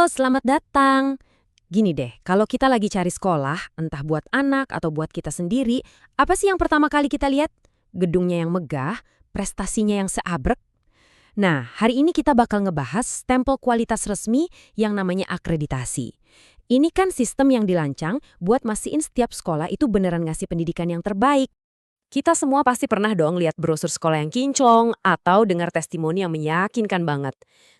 Halo, selamat datang. Gini deh, kalau kita lagi cari sekolah, entah buat anak atau buat kita sendiri, apa sih yang pertama kali kita lihat? Gedungnya yang megah, prestasinya yang seabrek. Nah, hari ini kita bakal ngebahas stempel kualitas resmi yang namanya akreditasi. Ini kan sistem yang dirancang buat mastiin setiap sekolah itu beneran ngasih pendidikan yang terbaik. Kita semua pasti pernah dong lihat brosur sekolah yang kinclong atau dengar testimoni yang meyakinkan banget.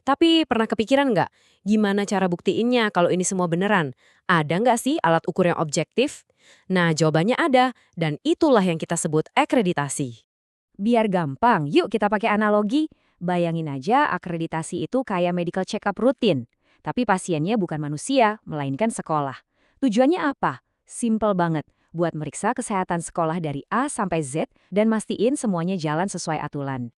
Tapi pernah kepikiran nggak gimana cara buktiinnya kalau ini semua beneran? Ada nggak sih alat ukur yang objektif? Nah, jawabannya ada, dan itulah yang kita sebut akreditasi. Biar gampang, yuk kita pakai analogi. Bayangin aja akreditasi itu kayak medical check-up rutin. Tapi pasiennya bukan manusia, melainkan sekolah. Tujuannya apa? Simple banget, buat meriksa kesehatan sekolah dari A sampai Z dan mastiin semuanya jalan sesuai aturan.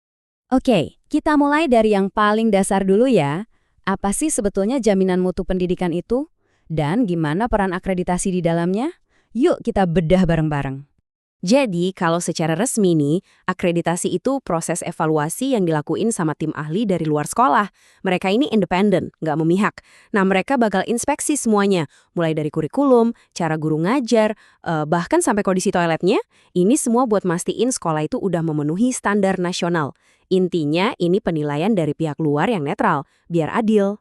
Oke, kita mulai dari yang paling dasar dulu ya. Apa sih sebetulnya jaminan mutu pendidikan itu? Dan gimana peran akreditasi di dalamnya? Yuk kita bedah bareng-bareng. Jadi, kalau secara resmi nih, akreditasi itu proses evaluasi yang dilakuin sama tim ahli dari luar sekolah. Mereka ini independen, nggak memihak. Nah, mereka bakal inspeksi semuanya, mulai dari kurikulum, cara guru ngajar, bahkan sampai kondisi toiletnya. Ini semua buat mastiin sekolah itu udah memenuhi standar nasional. Intinya, ini penilaian dari pihak luar yang netral, biar adil.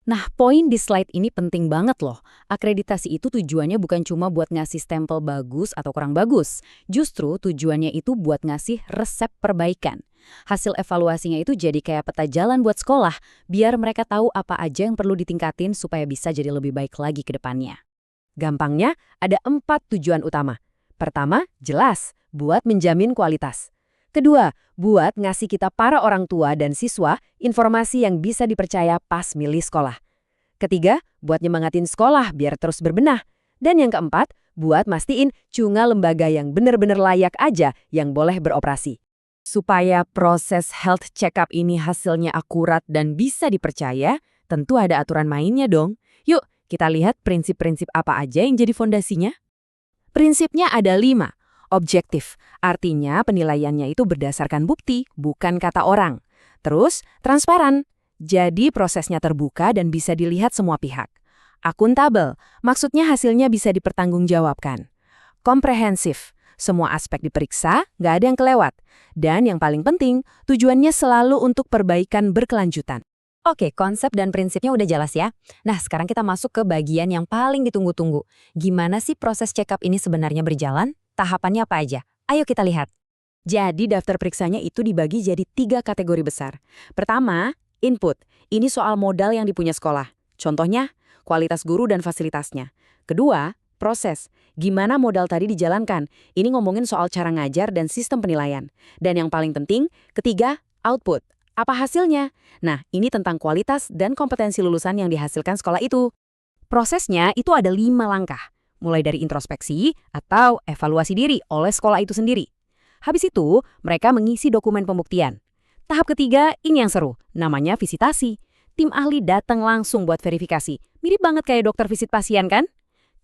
Nah, poin di slide ini penting banget loh. Akreditasi itu tujuannya bukan cuma buat ngasih stempel bagus atau kurang bagus. Justru tujuannya itu buat ngasih resep perbaikan. Hasil evaluasinya itu jadi kayak peta jalan buat sekolah, biar mereka tahu apa aja yang perlu ditingkatin supaya bisa jadi lebih baik lagi ke depannya. Gampangnya, ada 4 tujuan utama. Pertama, jelas, buat menjamin kualitas. Kedua, buat ngasih kita para orang tua dan siswa informasi yang bisa dipercaya pas milih sekolah. Ketiga, buat nyemangatin sekolah biar terus berbenah. Dan yang keempat, buat mastiin cuma lembaga yang benar-benar layak aja yang boleh beroperasi. Supaya proses health check-up ini hasilnya akurat dan bisa dipercaya, tentu ada aturan mainnya dong. Yuk, kita lihat prinsip-prinsip apa aja yang jadi fondasinya. Prinsipnya ada 5. Objektif, artinya penilaiannya itu berdasarkan bukti, bukan kata orang. Terus, transparan, jadi prosesnya terbuka dan bisa dilihat semua pihak. Akuntabel, maksudnya hasilnya bisa dipertanggungjawabkan. Komprehensif, semua aspek diperiksa, nggak ada yang kelewat. Dan yang paling penting, tujuannya selalu untuk perbaikan berkelanjutan. Oke, konsep dan prinsipnya udah jelas ya. Nah, sekarang kita masuk ke bagian yang paling ditunggu-tunggu. Gimana sih proses check-up ini sebenarnya berjalan? Tahapannya apa aja? Ayo kita lihat. Jadi daftar periksanya itu dibagi jadi 3 kategori besar. Pertama, input. Ini soal modal yang dipunya sekolah. Contohnya, kualitas guru dan fasilitasnya. Kedua, proses. Gimana modal tadi dijalankan? Ini ngomongin soal cara ngajar dan sistem penilaian. Dan yang paling penting, ketiga, output. Apa hasilnya? Nah, ini tentang kualitas dan kompetensi lulusan yang dihasilkan sekolah itu. Prosesnya itu ada 5 langkah. Mulai dari introspeksi atau evaluasi diri oleh sekolah itu sendiri. Habis itu, mereka mengisi dokumen pembuktian. Tahap ketiga, ini yang seru, namanya visitasi. Tim ahli datang langsung buat verifikasi. Mirip banget kayak dokter visit pasien kan?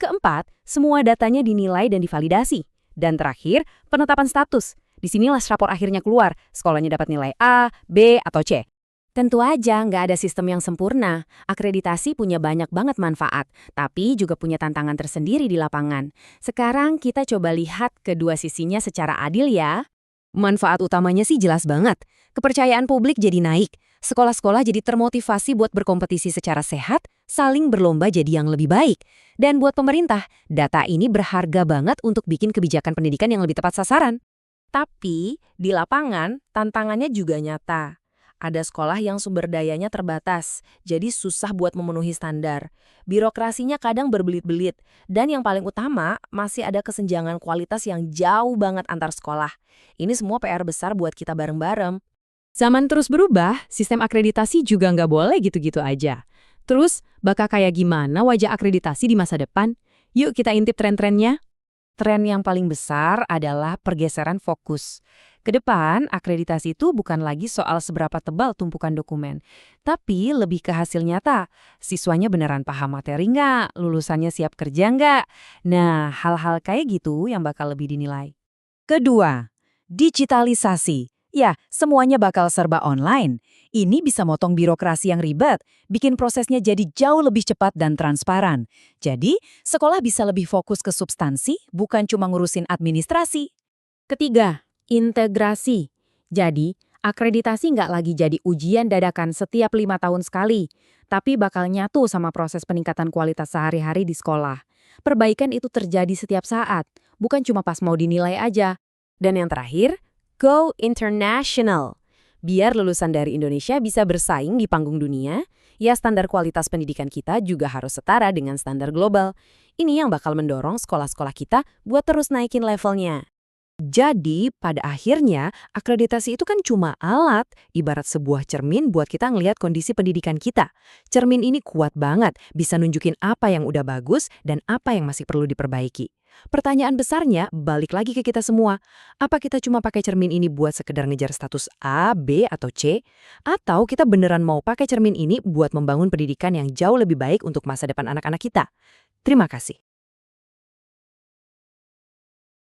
Keempat, semua datanya dinilai dan divalidasi. Dan terakhir, penetapan status. Disinilah rapor akhirnya keluar, sekolahnya dapat nilai A, B, atau C. Tentu aja nggak ada sistem yang sempurna. Akreditasi punya banyak banget manfaat, tapi juga punya tantangan tersendiri di lapangan. Sekarang kita coba lihat kedua sisinya secara adil ya. Manfaat utamanya sih jelas banget. Kepercayaan publik jadi naik. Sekolah-sekolah jadi termotivasi buat berkompetisi secara sehat, saling berlomba jadi yang lebih baik. Dan buat pemerintah, data ini berharga banget untuk bikin kebijakan pendidikan yang lebih tepat sasaran. Tapi di lapangan, tantangannya juga nyata. Ada sekolah yang sumber dayanya terbatas, jadi susah buat memenuhi standar. Birokrasinya kadang berbelit-belit, dan yang paling utama, masih ada kesenjangan kualitas yang jauh banget antar sekolah. Ini semua PR besar buat kita bareng-bareng. Zaman terus berubah, sistem akreditasi juga nggak boleh gitu-gitu aja. Terus, bakal kayak gimana wajah akreditasi di masa depan? Yuk kita intip tren-trennya. Tren yang paling besar adalah pergeseran fokus. Ke depan, akreditasi itu bukan lagi soal seberapa tebal tumpukan dokumen, tapi lebih ke hasil nyata. Siswanya beneran paham materi nggak? Lulusannya siap kerja nggak? Nah, hal-hal kayak gitu yang bakal lebih dinilai. Kedua, digitalisasi. Ya, semuanya bakal serba online. Ini bisa motong birokrasi yang ribet, bikin prosesnya jadi jauh lebih cepat dan transparan. Jadi, sekolah bisa lebih fokus ke substansi, bukan cuma ngurusin administrasi. Ketiga, integrasi. Jadi, akreditasi nggak lagi jadi ujian dadakan setiap 5 tahun sekali, tapi bakal nyatu sama proses peningkatan kualitas sehari-hari di sekolah. Perbaikan itu terjadi setiap saat, bukan cuma pas mau dinilai aja. Dan yang terakhir, go international. Biar lulusan dari Indonesia bisa bersaing di panggung dunia, ya standar kualitas pendidikan kita juga harus setara dengan standar global. Ini yang bakal mendorong sekolah-sekolah kita buat terus naikin levelnya. Jadi, pada akhirnya, akreditasi itu kan cuma alat, ibarat sebuah cermin buat kita ngelihat kondisi pendidikan kita. Cermin ini kuat banget, bisa nunjukin apa yang udah bagus dan apa yang masih perlu diperbaiki. Pertanyaan besarnya, balik lagi ke kita semua. Apa kita cuma pakai cermin ini buat sekedar ngejar status A, B, atau C? Atau kita beneran mau pakai cermin ini buat membangun pendidikan yang jauh lebih baik untuk masa depan anak-anak kita? Terima kasih.